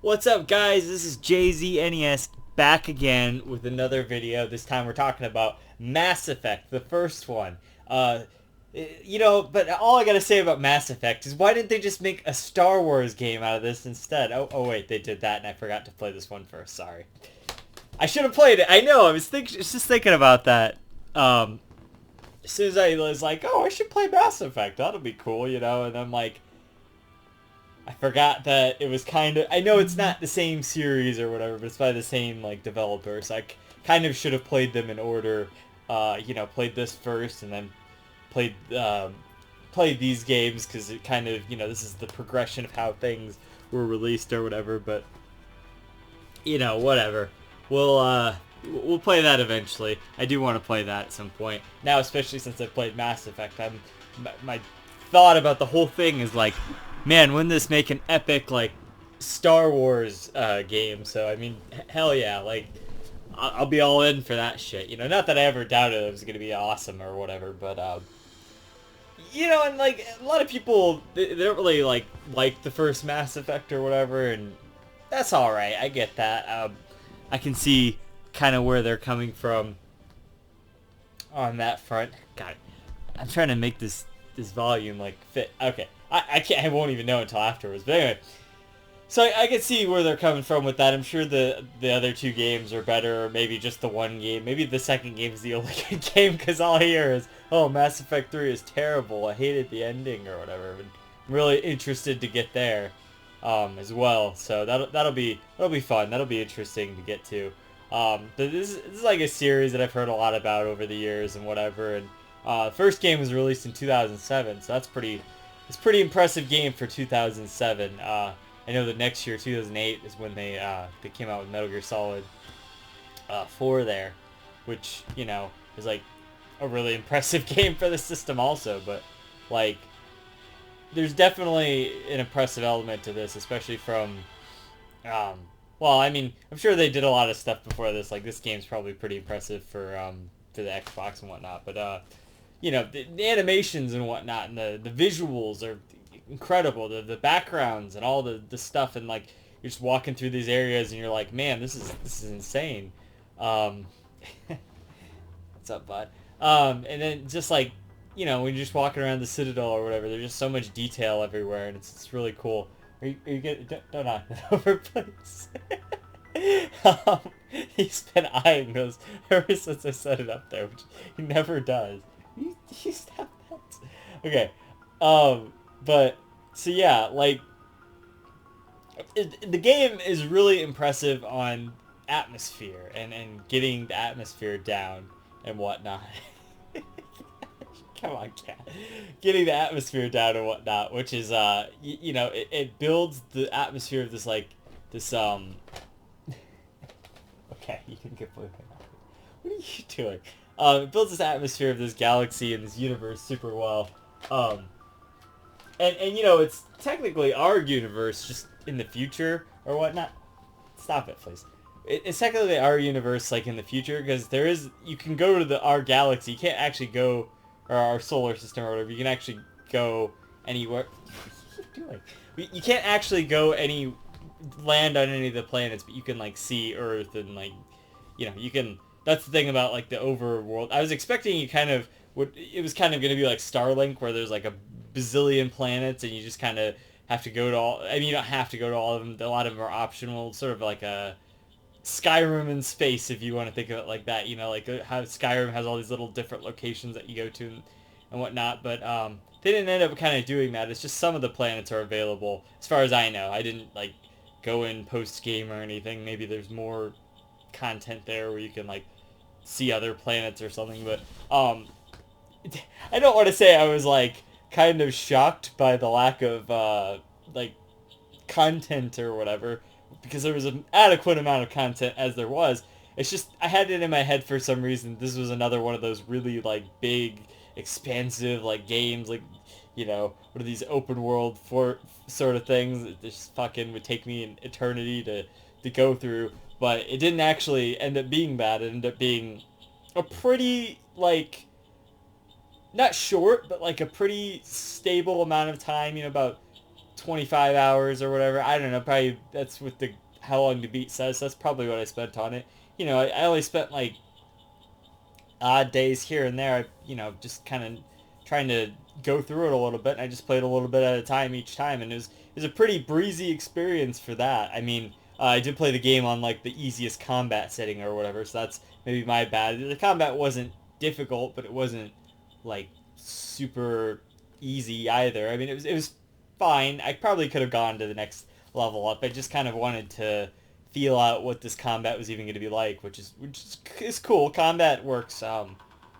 What's up, guys? This is JZNES back again with another video. This time we're talking about Mass Effect, the first one. But all I gotta say about Mass Effect is why didn't they just make a Star Wars game out of this instead? Oh wait, they did that and I forgot to play this one first. Sorry. I should have played it. I know. I was just thinking about that. As soon as I was like, oh, I should play Mass Effect. That'll be cool, and I'm like, I forgot that it was kind of... I know it's not the same series or whatever, but it's by the same, developer, so I kind of should have played them in order. Played this first and then played these games, because it kind of, this is the progression of how things were released or whatever, but, whatever. We'll play that eventually. I do want to play that at some point. Now, especially since I played Mass Effect, my thought about the whole thing is like, man, wouldn't this make an epic, Star Wars game? So, I mean, hell yeah, I'll be all in for that shit. Not that I ever doubted it was going to be awesome or whatever, but, and, a lot of people, they don't really, like the first Mass Effect or whatever, and that's alright, I get that. I can see kind of where they're coming from on that front. God, I'm trying to make this volume, fit. Okay. I won't even know until afterwards. But anyway, so I can see where they're coming from with that. I'm sure the other two games are better, or maybe just the one game. Maybe the second game is the only good game, because all I hear is, oh, Mass Effect 3 is terrible. I hated the ending or whatever. And I'm really interested to get there as well. So that'll be fun. That'll be interesting to get to. But this is like a series that I've heard a lot about over the years and whatever. And the first game was released in 2007, so it's a pretty impressive game for 2007. I know that next year, 2008, is when they came out with Metal Gear Solid 4 there, which, is like a really impressive game for the system also. But there's definitely an impressive element to this, especially from, well, I mean, I'm sure they did a lot of stuff before this. This game's probably pretty impressive for the Xbox and whatnot. But the animations and whatnot, and the visuals are incredible. The backgrounds and all the stuff, and you're just walking through these areas and you're like, man, this is insane. What's up, bud? And then just when you're just walking around the Citadel or whatever, there's just so much detail everywhere, and it's really cool. Are you getting... Don't knock that over, please. He's been eyeing those ever since I set it up there, which he never does. You stop that. Okay. But, so yeah, the game is really impressive on atmosphere and getting the atmosphere down and whatnot. Come on, cat. Getting the atmosphere down and whatnot, which is, it builds the atmosphere of this, okay, you can get blue. What are you doing? It builds this atmosphere of this galaxy and this universe super well. And it's technically our universe, just in the future or whatnot. Stop it, please. It's technically our universe, in the future, because you can go to our galaxy. You can't actually go, or our solar system or whatever. You can actually go anywhere. What are you doing? You can't actually go land on any of the planets, but you can, see Earth and, you can... That's the thing about, the overworld. I was expecting it was kind of going to be like Starlink, where there's, a bazillion planets, and you just kind of have to go to all... I mean, you don't have to go to all of them. A lot of them are optional, sort of like a Skyrim in space, if you want to think of it like that. How Skyrim has all these little different locations that you go to and whatnot. But they didn't end up kind of doing that. It's just some of the planets are available, as far as I know. I didn't, go in post-game or anything. Maybe there's more content there where you can see other planets or something, but I don't want to say I was kind of shocked by the lack of content or whatever, because there was an adequate amount of content as there was. It's just I had it in my head for some reason this was another one of those really big expansive games, what are these open world sort of things that just fucking would take me an eternity to go through. But it didn't actually end up being bad. It ended up being a pretty, not short, but a pretty stable amount of time, about 25 hours or whatever. I don't know. Probably that's what the how long to beat says. That's probably what I spent on it. I only spent like odd days here and there. Just kind of trying to go through it a little bit. And I just played a little bit at a time each time, and it was a pretty breezy experience for that. I mean, I did play the game on like the easiest combat setting or whatever, so that's maybe my bad. The combat wasn't difficult, but it wasn't like super easy either. I mean, it was fine. I probably could have gone to the next level up. I just kind of wanted to feel out what this combat was even going to be like, which is cool. Combat works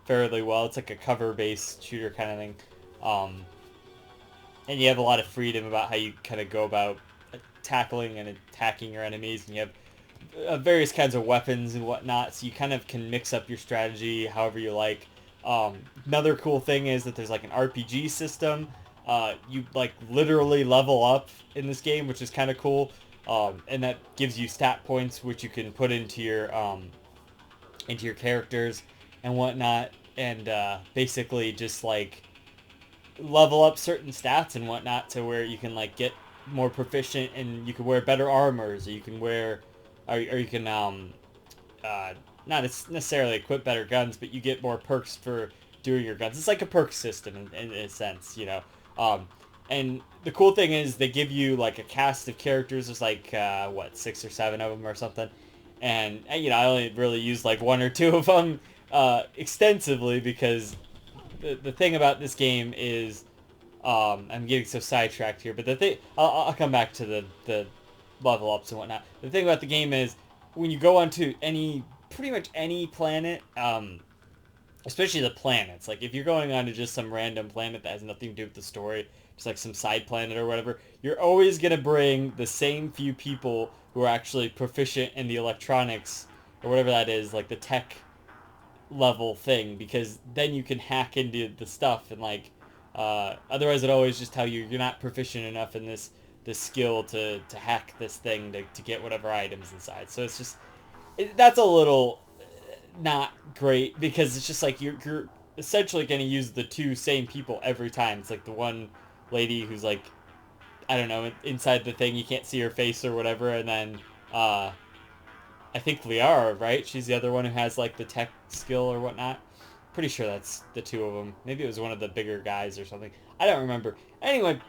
fairly well. It's like a cover-based shooter kind of thing, um, and you have a lot of freedom about how you kind of go about tackling and attacking your enemies, and you have various kinds of weapons and whatnot, so you kind of can mix up your strategy however you like. Another cool thing is that there's like an RPG system. You like literally level up in this game, which is kind of cool. And that gives you stat points, which you can put into your characters and whatnot, and basically just like level up certain stats and whatnot to where you can like get more proficient, and you can wear better armors, or you can wear, or you can not necessarily equip better guns, but you get more perks for doing your guns. It's like a perk system in a sense, and the cool thing is they give you like a cast of characters. There's like 6 or 7 of them or something, and I only really used like 1 or 2 of them extensively, because the thing about this game is, I'm getting so sidetracked here, but the thing, I'll come back to the level ups and whatnot. The thing about the game is, when you go onto pretty much any planet, especially the planets, like if you're going onto just some random planet that has nothing to do with the story, just like some side planet or whatever, you're always going to bring the same few people who are actually proficient in the electronics or whatever that is, like the tech level thing, because then you can hack into the stuff, and like otherwise it always just tell you're not proficient enough in this skill to hack this thing to get whatever items inside. So it's just that's a little not great, because it's just like you're essentially going to use the 2 same people every time. It's like the one lady who's like, I don't know, inside the thing, you can't see her face or whatever, and then I think Liara, right? She's the other one who has like the tech skill or whatnot. Pretty sure that's the 2 of them. Maybe it was one of the bigger guys or something. I don't remember. Anyway,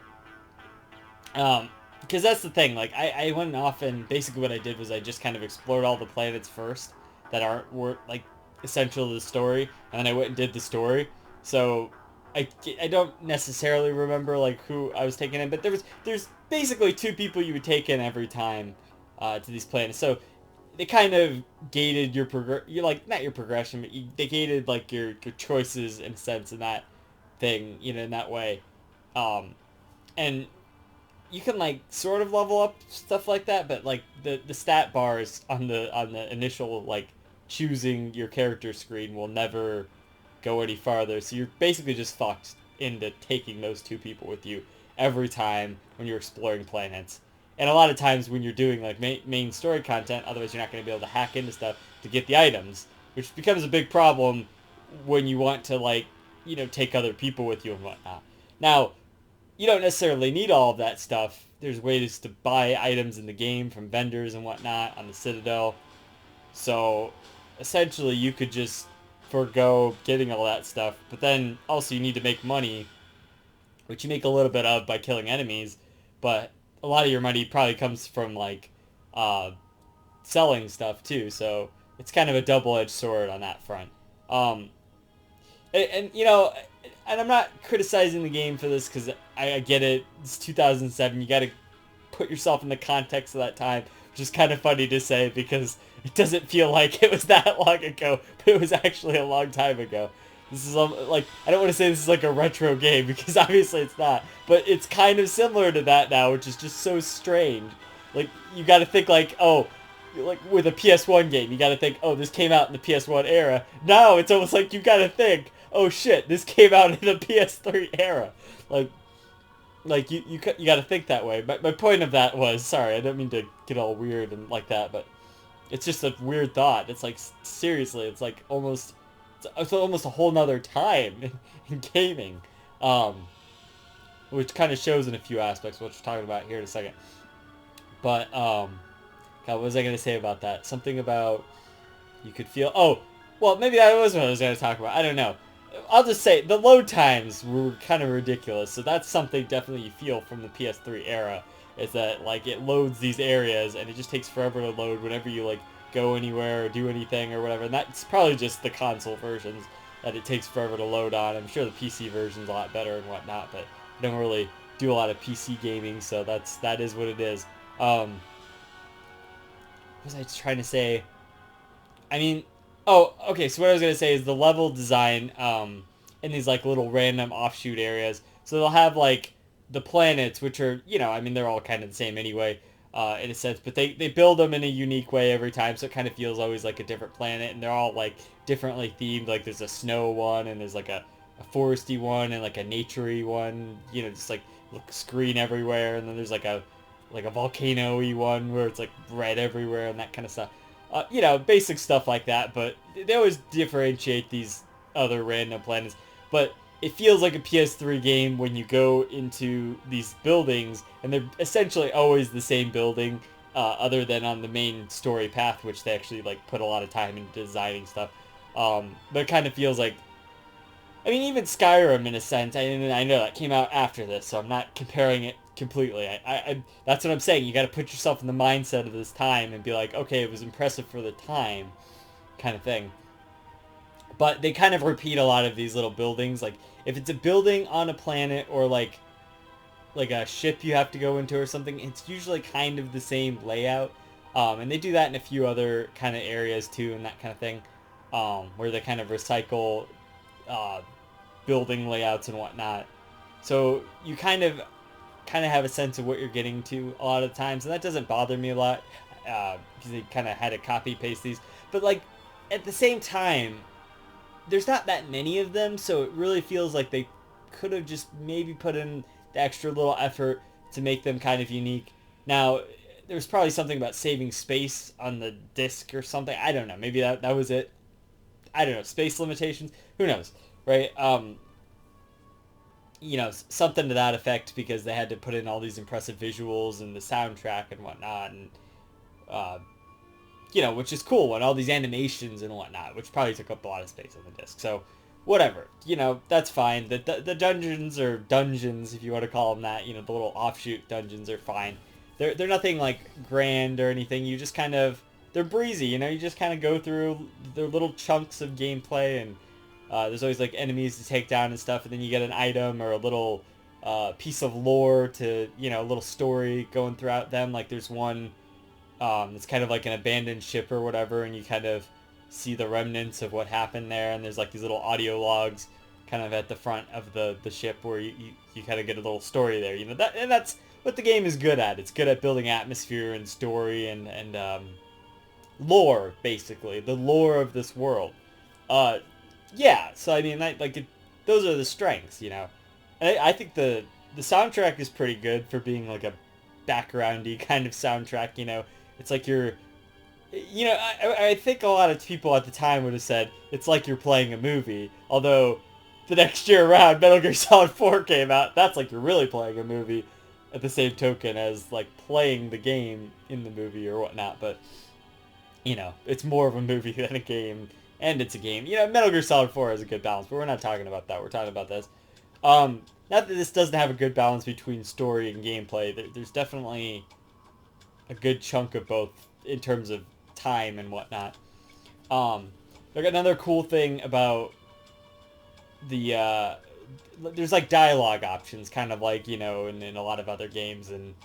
because that's the thing. Like I went off, and basically what I did was I just kind of explored all the planets first that were like essential to the story, and then I went and did the story. So I don't necessarily remember like who I was taking in, but there's basically 2 people you would take in every time to these planets. So they kind of gated you're like, not your progression, but they gated like your choices in a sense, in that thing, in that way. And you can like sort of level up stuff like that, but like the stat bars on the initial like choosing your character screen will never go any farther. So you're basically just fucked into taking those 2 people with you every time when you're exploring planets. And a lot of times when you're doing like main story content, otherwise you're not going to be able to hack into stuff to get the items, which becomes a big problem when you want to like, take other people with you and whatnot. Now, you don't necessarily need all of that stuff. There's ways to buy items in the game from vendors and whatnot on the Citadel. So essentially you could just forego getting all that stuff, but then also you need to make money, which you make a little bit of by killing enemies, but a lot of your money probably comes from like selling stuff too. So it's kind of a double-edged sword on that front. And I'm not criticizing the game for this, because I get it. It's 2007. You got to put yourself in the context of that time, which is kind of funny to say, because it doesn't feel like it was that long ago, but it was actually a long time ago. This is like, I don't want to say this is like a retro game, because obviously it's not, but it's kind of similar to that now, which is just so strange. Like, you got to think like, oh, like with a PS1 game, you got to think, oh, this came out in the PS1 era. Now it's almost like you got to think, oh shit, this came out in the PS3 era. Like you got to think that way. But my point of that was, sorry, I don't mean to get all weird and like that, but it's just a weird thought. It's like, seriously, it's like almost a whole nother time in gaming. which kind of shows in a few aspects, which we're talking about here in a second. But God, what was I gonna say about that? Something about you could feel. Oh, well, maybe that was what I was gonna talk about. I don't know. I'll just say the load times were kind of ridiculous. So that's something definitely you feel from the PS3 era. Is that like it loads these areas and it just takes forever to load whenever you like go anywhere or do anything or whatever. And that's probably just the console versions that it takes forever to load on. I'm sure the PC version's a lot better and whatnot, but I don't really do a lot of PC gaming, so that is what it is. What was I trying to say? I mean, oh, okay. So what I was gonna say is the level design in these like little random offshoot areas. So they'll have like the planets, which are I mean they're all kind of the same anyway, in a sense. But they build them in a unique way every time, so it kind of feels always like a different planet, and they're all like differently themed. Like there's a snow one, and there's like a foresty one, and like a naturey one. Just like screen everywhere, and then there's like a volcano-y one where it's like red everywhere and that kind of stuff. Basic stuff like that, but they always differentiate these other random planets. But it feels like a PS3 game when you go into these buildings, and they're essentially always the same building, other than on the main story path, which they actually like put a lot of time into designing stuff. But it kind of feels like, I mean, even Skyrim in a sense. I know that came out after this, so I'm not comparing it completely. That's what I'm saying. You got to put yourself in the mindset of this time and be like, okay, it was impressive for the time, kind of thing. But they kind of repeat a lot of these little buildings. Like if it's a building on a planet or like a ship you have to go into or something, it's usually kind of the same layout. And they do that in a few other kind of areas too, and that kind of thing, where they kind of recycle building layouts and whatnot. So you kind of have a sense of what you're getting to a lot of times, and that doesn't bother me a lot, because they kind of had to copy paste these. But like at the same time, there's not that many of them, so it really feels like they could have just maybe put in the extra little effort to make them kind of unique. Now, there's probably something about saving space on the disc or something. I don't know. Maybe that was it. I don't know. Space limitations. Who knows, right? Something to that effect, because they had to put in all these impressive visuals and the soundtrack and whatnot, and which is cool, and all these animations and whatnot, which probably took up a lot of space on the disc. So, whatever, that's fine. The dungeons, or dungeons, if you want to call them that, the little offshoot dungeons are fine. They're nothing like grand or anything. You just kind of, they're breezy, you just kind of go through their little chunks of gameplay, and there's always like enemies to take down and stuff, and then you get an item or a little piece of lore to, a little story going throughout them. Like there's one it's kind of like an abandoned ship or whatever, and you kind of see the remnants of what happened there, and there's like these little audio logs kind of at the front of the ship where you kind of get a little story there, and that's what the game is good at. It's good at building atmosphere and story and lore, basically the lore of this world. Yeah, so I mean, those are the strengths, I think the soundtrack is pretty good for being like a backgroundy kind of soundtrack. It's like I think a lot of people at the time would have said it's like you're playing a movie. Although the next year around, Metal Gear Solid 4 came out. That's like you're really playing a movie, at the same token as like playing the game in the movie or whatnot. But it's more of a movie than a game, and it's a game. Metal Gear Solid 4 has a good balance, but we're not talking about that. We're talking about this. Not that this doesn't have a good balance between story and gameplay. There's definitely a good chunk of both in terms of time and whatnot. Another cool thing about the there's like dialogue options, kind of like in a lot of other games, and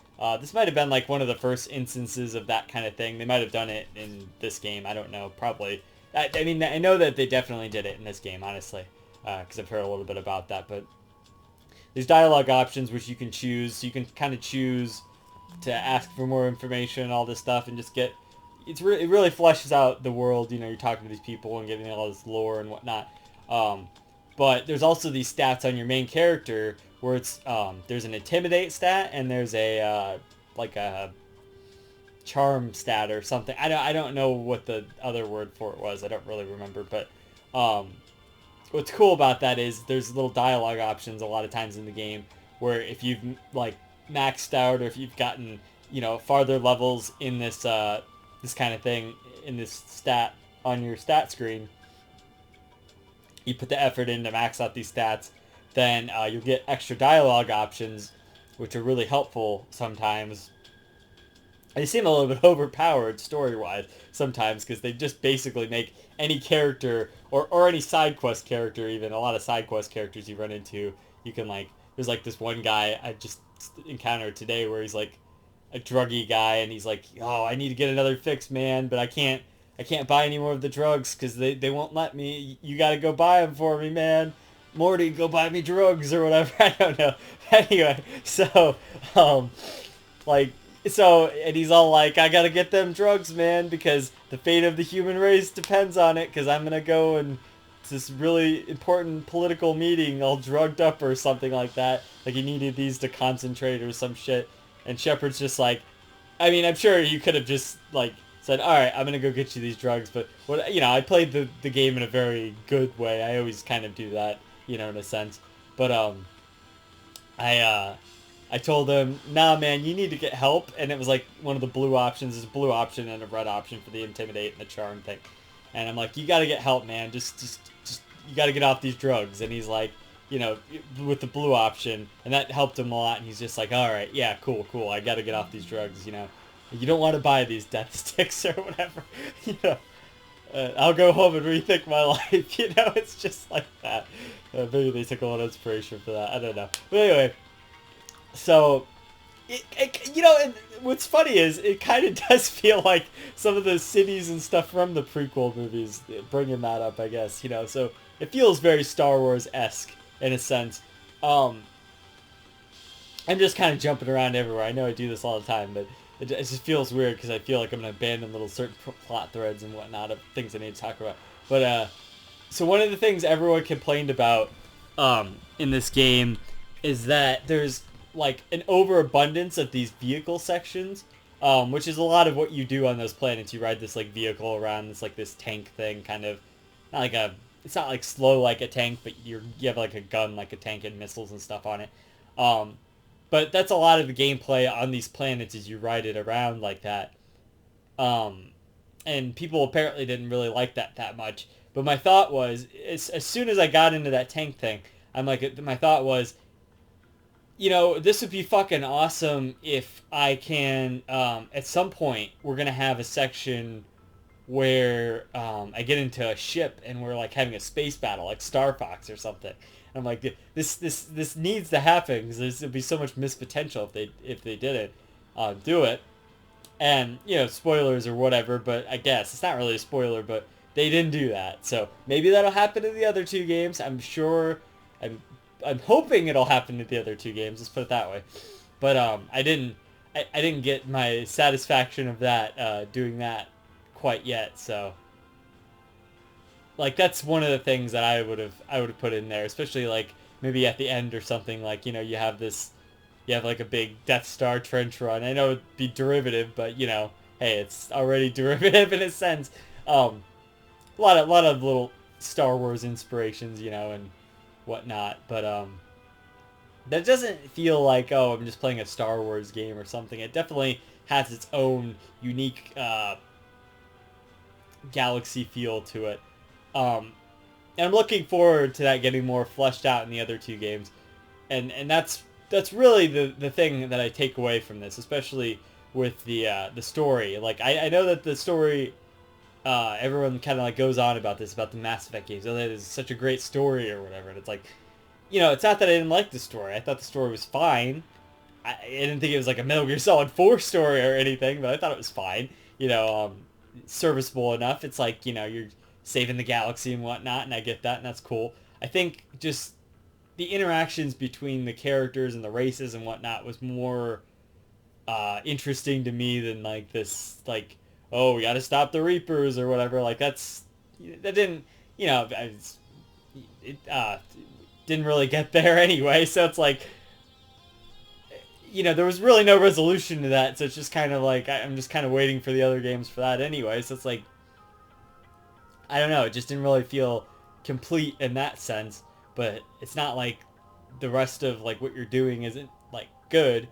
this might have been like one of the first instances of that kind of thing. They might have done it in this game. I don't know. Probably. I mean, I know that they definitely did it in this game, honestly, because I've heard a little bit about that, but there's dialogue options which you can choose. You can kind of choose to ask for more information and all this stuff, and just get. It really fleshes out the world. You're talking to these people and getting all this lore and whatnot. But there's also these stats on your main character where it's there's an intimidate stat, and there's a like a charm stat or something. I don't know what the other word for it was. I don't really remember, but what's cool about that is there's little dialogue options a lot of times in the game where if you've like maxed out or if you've gotten, you know, farther levels in this this kind of thing in this stat on your stat screen, you put the effort in to max out these stats, then you'll get extra dialogue options, which are really helpful sometimes. They seem a little bit overpowered story-wise sometimes because they just basically make any character or any side quest character, even a lot of side quest characters you run into, you can like, there's like this one guy I just encountered today where he's like a druggy guy and he's like, oh, I need to get another fix, man, but I can't buy any more of the drugs because they won't let me. You got to go buy them for me, man. Morty, go buy me drugs or whatever. I don't know. Anyway, so, like, so, and he's all like, I gotta get them drugs, man, because the fate of the human race depends on it, because I'm gonna go and it's this really important political meeting all drugged up or something like that. Like, he needed these to concentrate or some shit. And Shepard's just like, I mean, I'm sure you could have just, like, said, alright, I'm gonna go get you these drugs, but, what, you know, I played the game in a very good way. I always kind of do that, you know, in a sense. But, I told him, nah, man, you need to get help. And it was like one of the blue options. There's a blue option and a red option for the intimidate and the charm thing. And I'm like, you got to get help, man. Just, you got to get off these drugs. And he's like, you know, with the blue option. And that helped him a lot. And he's just like, all right, yeah, cool. I got to get off these drugs, you know. You don't want to buy these death sticks or whatever. You know, I'll go home and rethink my life. You know, it's just like that. Maybe they took a lot of inspiration for that. I don't know. But anyway. So, you know, and what's funny is it kind of does feel like some of the cities and stuff from the prequel movies, bringing that up, I guess, you know. So it feels very Star Wars-esque in a sense. I'm just kind of jumping around everywhere. I know I do this all the time, but it just feels weird because I feel like I'm going to abandon little certain plot threads and whatnot of things I need to talk about. But, so one of the things everyone complained about in this game is that there's like an overabundance of these vehicle sections, which is a lot of what you do on those planets. You ride this like vehicle around this like this tank thing, kind of not like a, it's not like slow like a tank, but you have like a gun like a tank and missiles and stuff on it. But that's a lot of the gameplay on these planets is you ride it around like that. And people apparently didn't really like that much. But my thought was, as soon as I got into that tank thing, I'm like, my thought was, you know, this would be fucking awesome if I can, at some point, we're going to have a section where I get into a ship and we're like having a space battle, like Star Fox or something. I'm like, this needs to happen because there'd be so much missed potential if they didn't do it. And, you know, spoilers or whatever, but I guess it's not really a spoiler, but they didn't do that. So maybe that'll happen in the other two games. I'm sure, I'm hoping it'll happen in the other two games. Let's put it that way. But I didn't get my satisfaction of that doing that quite yet. So, like, that's one of the things that I would have put in there, especially like maybe at the end or something. Like, you know, you have like a big Death Star trench run. I know it'd be derivative, but you know, hey, it's already derivative in a sense. A lot of little Star Wars inspirations, you know, and whatnot, but that doesn't feel like, oh, I'm just playing a Star Wars game or something. It definitely has its own unique galaxy feel to it, and I'm looking forward to that getting more fleshed out in the other two games, and that's really the thing that I take away from this, especially with the story. Like, I know that the story, everyone kind of like goes on about this, about the Mass Effect games. Oh, that is such a great story or whatever. And it's like, you know, it's not that I didn't like the story. I thought the story was fine. I didn't think it was like a Metal Gear Solid 4 story or anything, but I thought it was fine. You know, serviceable enough. It's like, you know, you're saving the galaxy and whatnot, and I get that, and that's cool. I think just the interactions between the characters and the races and whatnot was more interesting to me than like this, like, oh, we got to stop the Reapers or whatever. Like, that didn't, you know, it didn't really get there anyway. So it's like, you know, there was really no resolution to that. So it's just kind of like, I'm just kind of waiting for the other games for that anyway. So it's like, I don't know. It just didn't really feel complete in that sense. But it's not like the rest of like what you're doing isn't like good.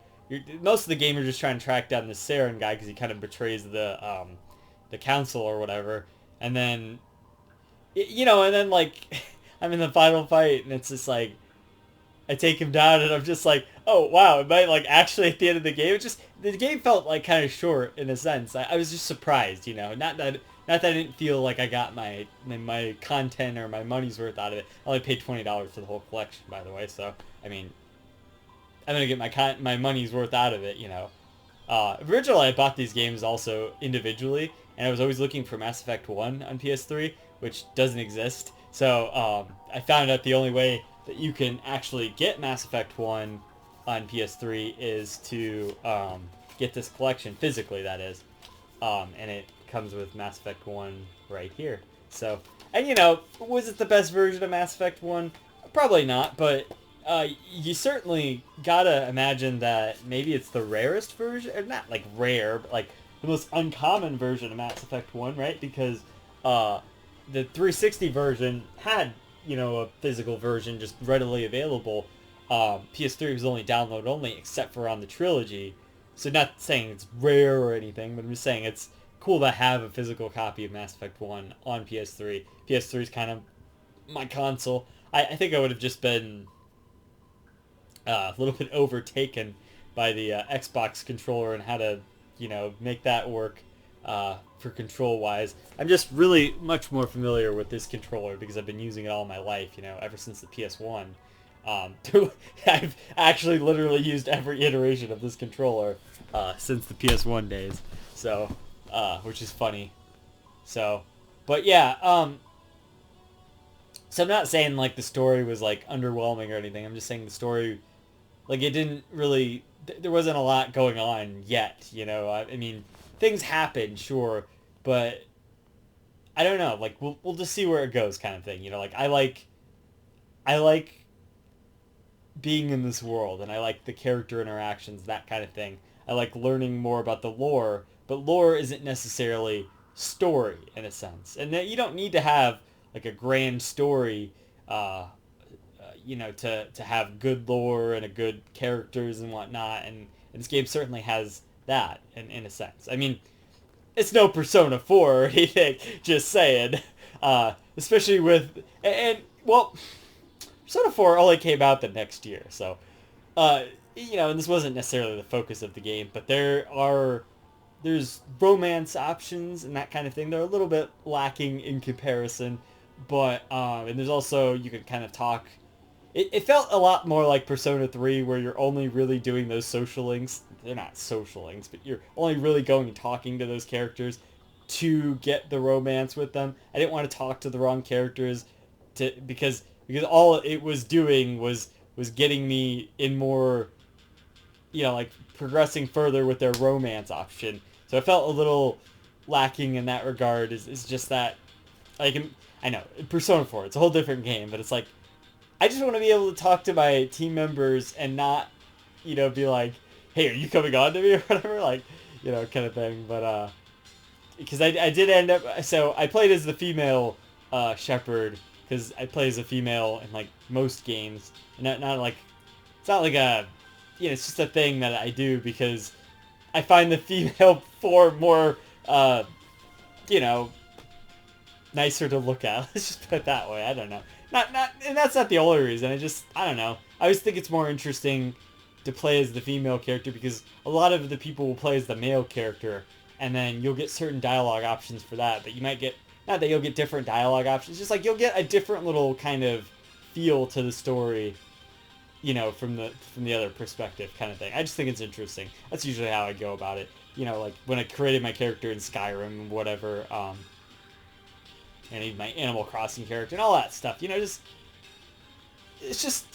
Most of the game you're just trying to track down the Saren guy because he kind of betrays the council or whatever, and then and then like I'm in the final fight and it's just like I take him down and I'm just like, oh wow, am I like actually at the end of the game? It just the game felt like kind of short in a sense. I was just surprised, not that I didn't feel like I got my content or my money's worth out of it. I only paid $20 for the whole collection, by the way. So I mean, I'm gonna get my money's worth out of it, Originally, I bought these games also individually, and I was always looking for Mass Effect 1 on PS3, which doesn't exist. So I found out the only way that you can actually get Mass Effect 1 on PS3 is to get this collection physically, that is. And it comes with Mass Effect 1 right here. So, and was it the best version of Mass Effect 1? Probably not, but you certainly gotta imagine that maybe it's the rarest version, or not like rare, but like the most uncommon version of Mass Effect 1, right? Because the 360 version had, a physical version just readily available. PS3 was only download only, except for on the trilogy. So not saying it's rare or anything, but I'm just saying it's cool to have a physical copy of Mass Effect 1 on PS3. PS3 is kind of my console. I think I would have just been a little bit overtaken by the Xbox controller and how to, make that work for control wise. I'm just really much more familiar with this controller because I've been using it all my life, ever since the PS1. I've actually literally used every iteration of this controller since the PS1 days, so which is funny. So, but yeah, so I'm not saying like the story was like underwhelming or anything. I'm just saying the story, like it didn't really, there wasn't a lot going on yet. I mean, things happen, sure, but I don't know. Like we'll just see where it goes, kind of thing. Like I like being in this world, and I like the character interactions, that kind of thing. I like learning more about the lore, but lore isn't necessarily story in a sense, and that you don't need to have like a grand story, to have good lore and a good characters and whatnot. And this game certainly has that in a sense. I mean, it's no Persona 4 or anything, just saying. Especially with, well, Persona 4 only came out the next year, so, and this wasn't necessarily the focus of the game, but there's romance options and that kind of thing. They're a little bit lacking in comparison, but, and there's also, you could kind of talk, it felt a lot more like Persona 3, where you're only really doing those social links. They're not social links, but you're only really going and talking to those characters to get the romance with them. I didn't want to talk to the wrong characters because all it was doing was getting me in more, like progressing further with their romance option. So I felt a little lacking in that regard. Is just that, like, I know Persona 4, it's a whole different game, but it's like I just want to be able to talk to my team members and not, be like, hey, are you coming on to me or whatever, like, kind of thing. But because I did end up, so I played as the female Shepherd, because I play as a female in like most games, and not like, it's not like a, it's just a thing that I do because I find the female form more, nicer to look at. Let's just put it that way. I don't know. Not, and that's not the only reason. I don't know. I always think it's more interesting to play as the female character because a lot of the people will play as the male character, and then you'll get certain dialogue options for that, but you might get, not that you'll get different dialogue options, just like you'll get a different little kind of feel to the story, from the other perspective kind of thing. I just think it's interesting. That's usually how I go about it. Like when I created my character in Skyrim and whatever, and even my Animal Crossing character and all that stuff, it's just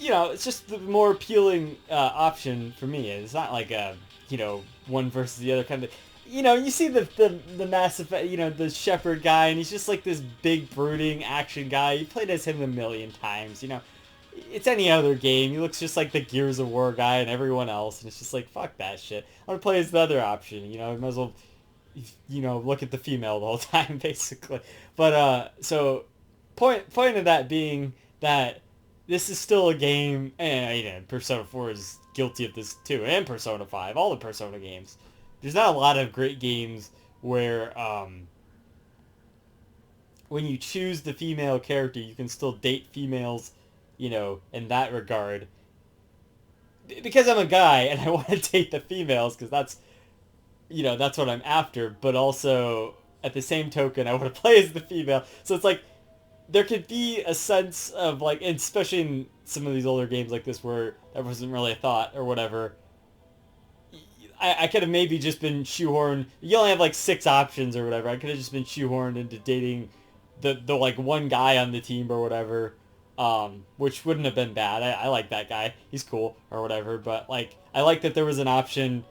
the more appealing option for me. It's not like a, one versus the other kind of, you see the Mass Effect, the Shepherd guy, and he's just like this big brooding action guy. You played as him a million times, it's any other game. He looks just like the Gears of War guy and everyone else, and it's just like, fuck that shit. I'm gonna play as the other option, I might as well, look at the female the whole time, basically. But, so, point of that being that this is still a game, and Persona 4 is guilty of this too, and Persona 5, all the Persona games. There's not a lot of great games where when you choose the female character, you can still date females, in that regard. Because I'm a guy and I want to date the females because that's what I'm after, but also at the same token, I want to play as the female. So it's like, there could be a sense of like, and especially in some of these older games like this where that wasn't really a thought or whatever, I could have maybe just been shoehorned. You only have like 6 options or whatever. I could have just been shoehorned into dating the like one guy on the team or whatever, which wouldn't have been bad. I like that guy. He's cool or whatever. But like, I like that there was an option.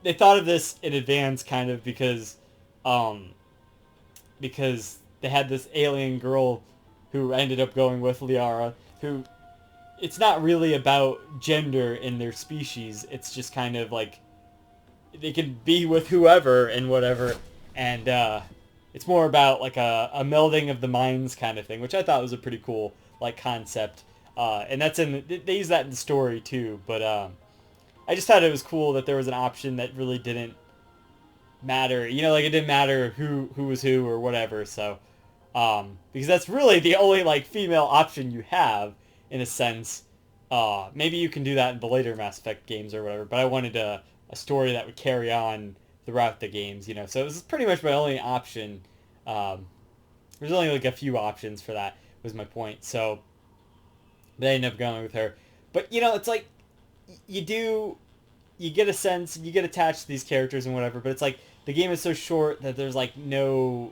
They thought of this in advance, kind of, because they had this alien girl who ended up going with Liara, who, it's not really about gender in their species. It's just kind of like, they can be with whoever and whatever, and it's more about like a melding of the minds kind of thing, which I thought was a pretty cool like concept, and they use that in the story too. But I just thought it was cool that there was an option that really didn't matter, like it didn't matter who was who or whatever. So because that's really the only like female option you have in a sense. Maybe you can do that in the later Mass Effect games or whatever, but I wanted a story that would carry on throughout the games, so it was pretty much my only option. There's only like a few options for that, was my point. So they ended up going with her. But it's like, you get a sense, you get attached to these characters and whatever, but it's like the game is so short that there's like no...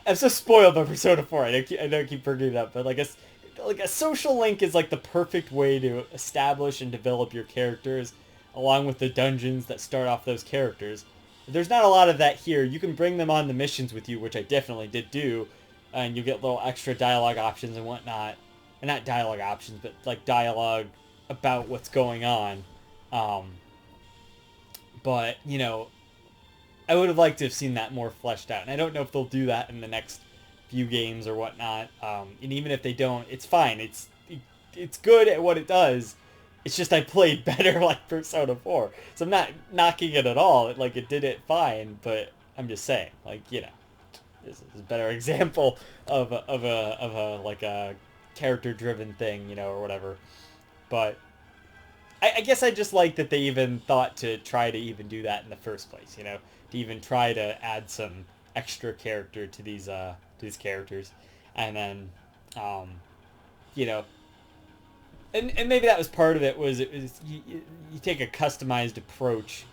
I'm so spoiled by Persona 4. I don't keep bringing it up, but like a social link is like the perfect way to establish and develop your characters, along with the dungeons that start off those characters. There's not a lot of that here. You can bring them on the missions with you, which I definitely did do, and you get little extra dialogue options and whatnot. And not dialogue options, but like dialogue about what's going on. But, I would have liked to have seen that more fleshed out. And I don't know if they'll do that in the next few games or whatnot. And even if they don't, it's fine. It's good at what it does. It's just I played better like Persona 4. So I'm not knocking it at all. Like, it did it fine, but I'm just saying, like, this is a better example of a like a character-driven thing, or whatever. But I guess I just like that they even thought to try to even do that in the first place, to even try to add some extra character to these characters. And then, and maybe that was part of it, was you take a customized approach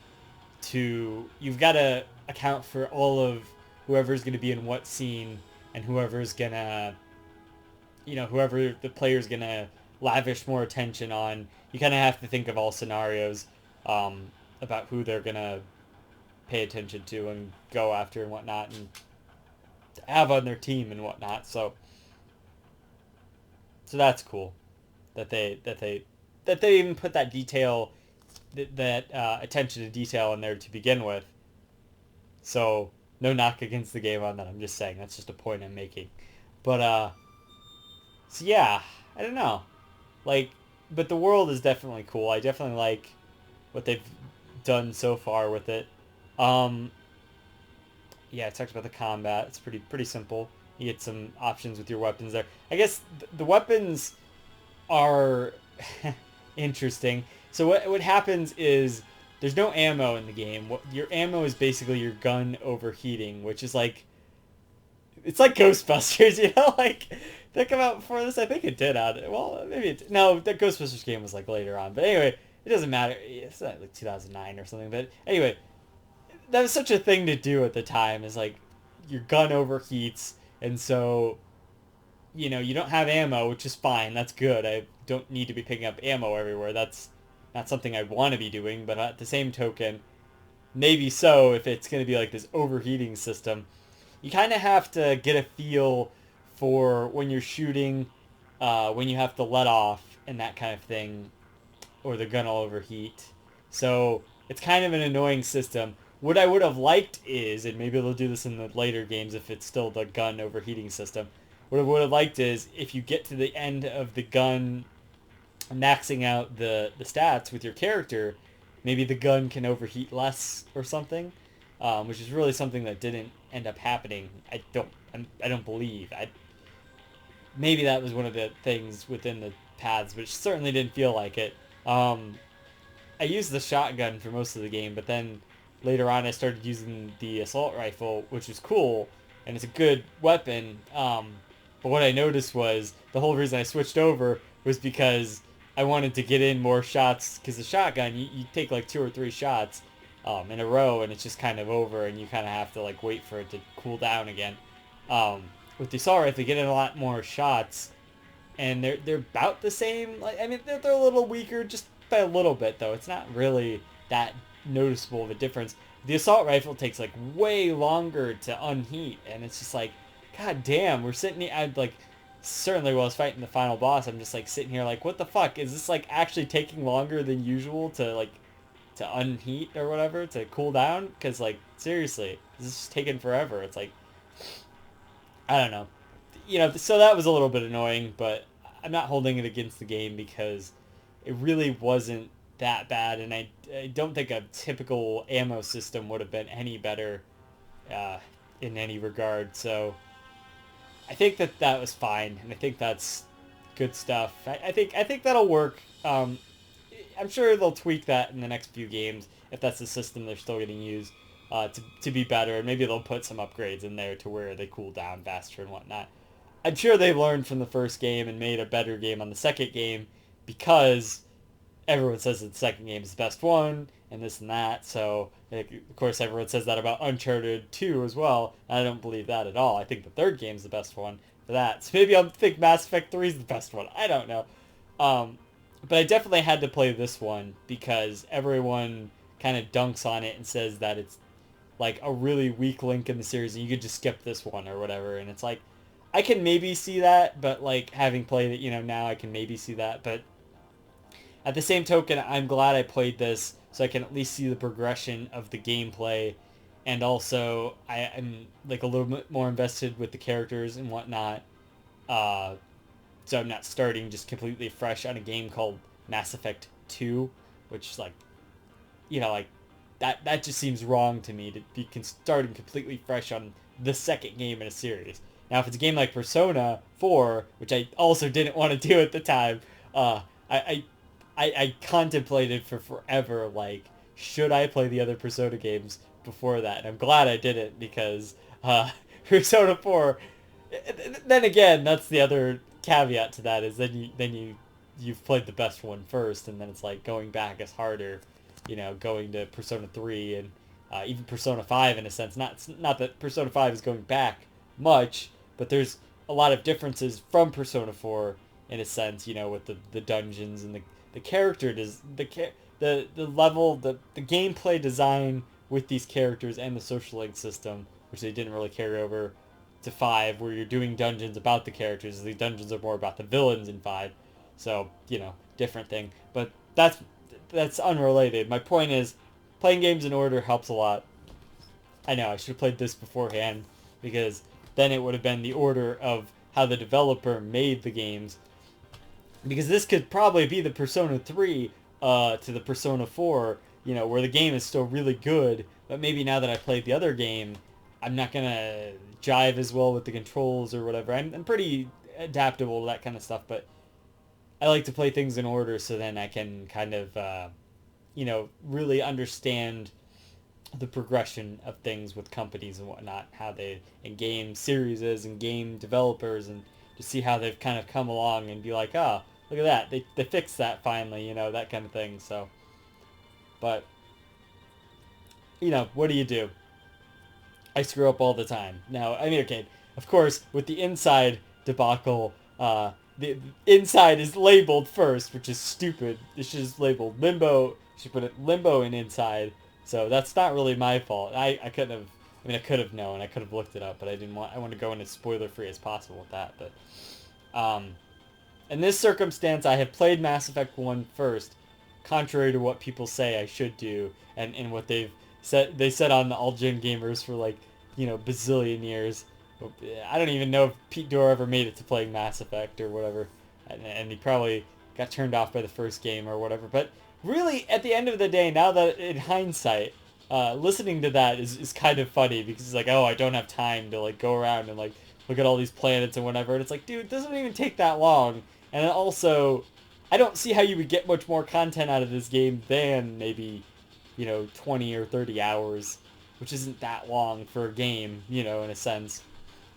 to, you've got to account for all of whoever's going to be in what scene, and whoever's going to, whoever the player's going to lavish more attention on. You kind of have to think of all scenarios about who they're going to pay attention to and go after and whatnot, and have on their team and whatnot. So that's cool that they even put that detail, that attention to detail in there to begin with. So no knock against the game on that. I'm just saying that's just a point I'm making. But so yeah, I don't know. Like, but the world is definitely cool. I definitely like what they've done so far with it. Yeah, it talks about the combat. It's pretty simple. You get some options with your weapons there. I guess the weapons are interesting. So what happens is there's no ammo in the game. Your ammo is basically your gun overheating, which is like, it's like Ghostbusters, like that come out before this. I think it did well, maybe it, no, that Ghostbusters game was like later on. But anyway, it doesn't matter. It's like 2009 or something. But anyway, that was such a thing to do at the time, is like your gun overheats, and so you don't have ammo, which is fine. That's good. I don't need to be picking up ammo everywhere. That's not something I want to be doing. But at the same token, maybe so, if it's going to be like this overheating system, you kind of have to get a feel for when you're shooting, when you have to let off and that kind of thing, or the gun will overheat. So it's kind of an annoying system. What I would have liked is, and maybe they'll do this in the later games if it's still the gun overheating system, what I would have liked is if you get to the end of the gun maxing out the stats with your character, maybe the gun can overheat less or something, which is really something that didn't end up happening. I don't believe. Maybe that was one of the things within the paths, but it certainly didn't feel like it. I used the shotgun for most of the game, but then later on I started using the assault rifle, which is cool, and it's a good weapon. But what I noticed was the whole reason I switched over was because I wanted to get in more shots, because the shotgun, you take like 2 or 3 shots in a row, and it's just kind of over, and you kind of have to like wait for it to cool down again. With the assault rifle, you get in a lot more shots, and they're about the same. Like, I mean, they're a little weaker, just by a little bit though. It's not really that noticeable of a difference. The assault rifle takes like way longer to unheat, and it's just like, god damn, we're sitting here. I'd like, certainly while I was fighting the final boss, I'm just like sitting here like, what the fuck is this, like actually taking longer than usual to like to unheat or whatever, to cool down? Because like seriously, this is just taking forever. It's like, I don't know. So that was a little bit annoying, but I'm not holding it against the game because it really wasn't that bad, and I don't think a typical ammo system would have been any better uh, in any regard. So I think that was fine, and I think that's good stuff. I think that'll work. I'm sure they'll tweak that in the next few games if that's the system they're still going to use to be better, and maybe they'll put some upgrades in there to where they cool down faster and whatnot. I'm sure they learned from the first game and made a better game on the second game because everyone says that the second game is the best one and this and that. So, like, of course, everyone says that about Uncharted 2 as well. I don't believe that at all. I think the third game is the best one for that. So maybe I'll think Mass Effect 3 is the best one. I don't know. But I definitely had to play this one because everyone kind of dunks on it and says that it's like a really weak link in the series and you could just skip this one or whatever. And it's like, I can maybe see that, but like having played it, now I can maybe see that. But at the same token, I'm glad I played this so I can at least see the progression of the gameplay, and also I'm like a little bit more invested with the characters and whatnot. So I'm not starting just completely fresh on a game called Mass Effect 2, which is like, like that just seems wrong to me to be starting completely fresh on the second game in a series. Now, if it's a game like Persona 4, which I also didn't want to do at the time, I contemplated for forever, like, should I play the other Persona games before that? And I'm glad I didn't because Persona 4. Then again, that's the other caveat to that is you've played the best one first, and then it's like going back is harder. Going to Persona 3 and even Persona 5 in a sense. Not that Persona 5 is going back much, but there's a lot of differences from Persona 4 in a sense. With the dungeons and the character the level, the gameplay design with these characters and the social link system, which they didn't really carry over to 5, where you're doing dungeons about the characters. The dungeons are more about the villains in 5, so different thing. But that's unrelated. My point is, playing games in order helps a lot. I know I should have played this beforehand because then it would have been the order of how the developer made the games. Because this could probably be the Persona 3 to the Persona 4, where the game is still really good, but maybe now that I played the other game, I'm not gonna jive as well with the controls or whatever. I'm pretty adaptable to that kind of stuff, but I like to play things in order so then I can kind of, really understand the progression of things with companies and whatnot, how they, in game series and game developers, and to see how they've kind of come along and be like, oh, look at that, they fixed that finally, that kind of thing. So, but, what do you do? I screw up all the time. Now, I mean, okay, of course, with the inside debacle, the inside is labeled first, which is stupid. It's just labeled limbo. You should put it limbo and inside. So that's not really my fault. I couldn't have. I mean, I could have known. I could have looked it up, but I didn't want. I want to go in as spoiler free as possible with that. But in this circumstance, I have played Mass Effect 1 first, contrary to what people say I should do, and what they've said. They said on the All Gen Gamers for like bazillion years. I don't even know if Pete Dorr ever made it to playing Mass Effect or whatever, and he probably got turned off by the first game or whatever. But really, at the end of the day, now that in hindsight, listening to that is kind of funny because it's like, oh, I don't have time to like go around and like look at all these planets and whatever. And it's like, dude, it doesn't even take that long. And then also, I don't see how you would get much more content out of this game than maybe, 20 or 30 hours, which isn't that long for a game, in a sense.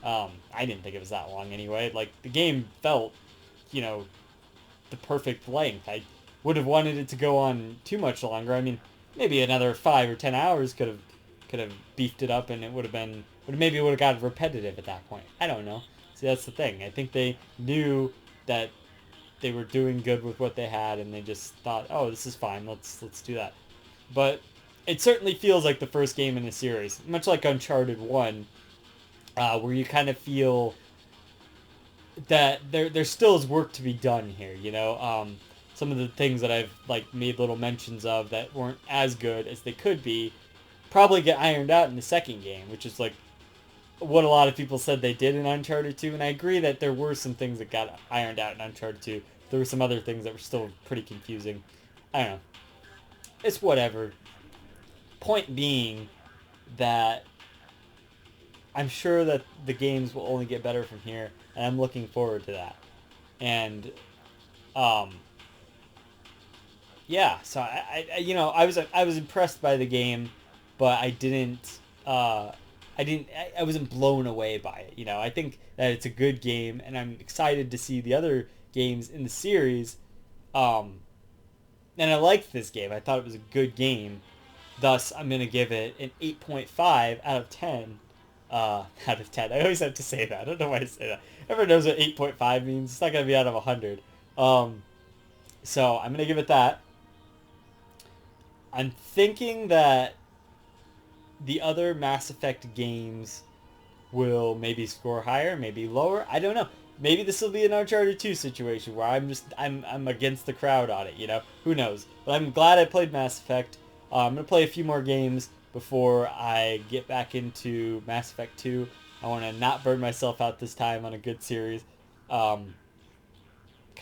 I didn't think it was that long anyway. Like, the game felt, the perfect length. I would have wanted it to go on too much longer. I mean, maybe another 5 or 10 hours could have beefed it up, and it would have been, but maybe it would have gotten repetitive at that point. I don't know. See, that's the thing. I think they knew that they were doing good with what they had, and they just thought, oh, this is fine. Let's do that. But it certainly feels like the first game in the series, much like Uncharted 1, where you kind of feel that there still is work to be done here. Some of the things that I've like made little mentions of that weren't as good as they could be probably get ironed out in the second game, which is like what a lot of people said they did in Uncharted 2, and I agree that there were some things that got ironed out in Uncharted 2. There were some other things that were still pretty confusing. I don't know. It's whatever. Point being that I'm sure that the games will only get better from here, and I'm looking forward to that. And yeah, so I was impressed by the game, but I wasn't blown away by it. I think that it's a good game, and I'm excited to see the other games in the series. And I liked this game. I thought it was a good game. Thus, I'm going to give it an 8.5 out of 10. Out of 10. I always have to say that. I don't know why I say that. Everyone knows what 8.5 means. It's not going to be out of 100. So, I'm going to give it that. I'm thinking that the other Mass Effect games will maybe score higher, maybe lower. I don't know. Maybe this will be an Uncharted 2 situation where I'm against the crowd on it, Who knows? But I'm glad I played Mass Effect. I'm going to play a few more games before I get back into Mass Effect 2. I want to not burn myself out this time on a good series. Kind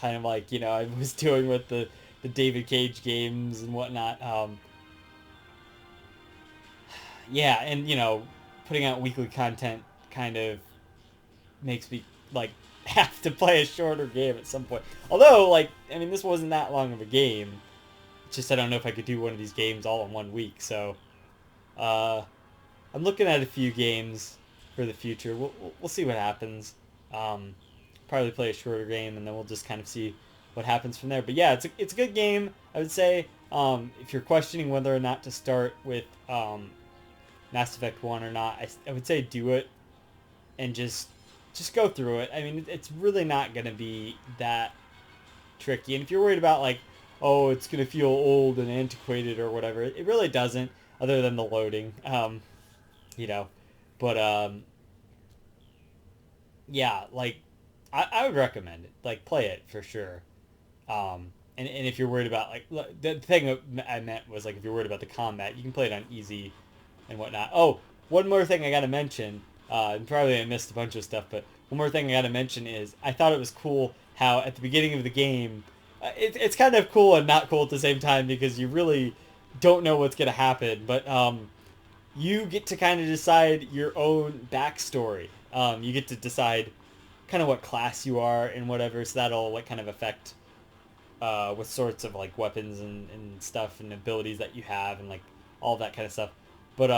of like, I was doing with the David Cage games and whatnot. Yeah, and, putting out weekly content kind of makes me, like, have to play a shorter game at some point. Although, this wasn't that long of a game. It's just I don't know if I could do one of these games all in 1 week. So, I'm looking at a few games for the future. We'll see what happens. Probably play a shorter game, and then we'll just kind of see what happens from there. But yeah, it's a good game. I would say if you're questioning whether or not to start with Mass Effect 1 or not, I would say do it and just go through it. I mean, it's really not going to be that tricky. And if you're worried about, like, oh, it's going to feel old and antiquated or whatever, it really doesn't, other than the loading. But, yeah, like, I would recommend it. Like, play it for sure. And if you're worried about, like, the thing I meant was, like, if you're worried about the combat, you can play it on easy and whatnot. Oh, one more thing I gotta mention, and probably I missed a bunch of stuff, but one more thing I gotta mention is I thought it was cool how at the beginning of the game, it's kind of cool and not cool at the same time because you really don't know what's gonna happen, but you get to kind of decide your own backstory. You get to decide kind of what class you are and whatever, so that'll like kind of affect what sorts of like weapons and stuff and abilities that you have and like all that kind of stuff. But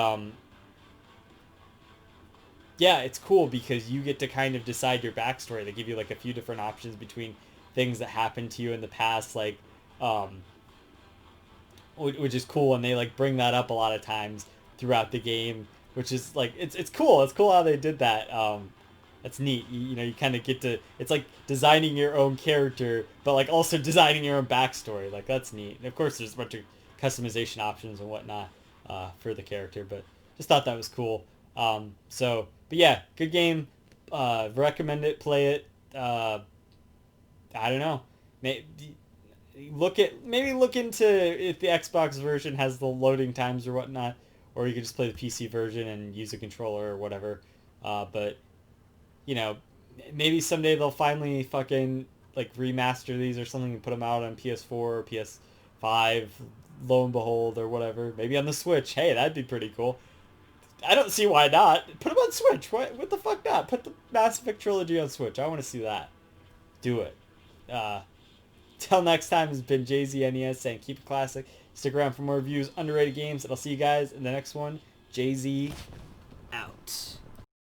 yeah, it's cool because you get to kind of decide your backstory. They give you like a few different options between things that happened to you in the past, like which is cool, and they like bring that up a lot of times throughout the game, which is like it's cool. It's cool how they did that. That's neat. You kind of get to, it's like designing your own character, but like also designing your own backstory. Like that's neat. And of course, there's a bunch of customization options and whatnot for the character, but just thought that was cool. But yeah, good game. Recommend it. Play it. I don't know. Maybe look into if the Xbox version has the loading times or whatnot, or you can just play the PC version and use a controller or whatever. But you know, maybe someday they'll finally fucking like remaster these or something and put them out on PS4 or PS5, lo and behold, or whatever. Maybe on the Switch. Hey, that'd be pretty cool. I don't see why not. Put them on Switch. What the fuck not? Put the Mass Effect trilogy on Switch. I want to see that. Do it. Till next time, it's been JZNES saying keep it classic. Stick around for more reviews, underrated games, and I'll see you guys in the next one. JZ out.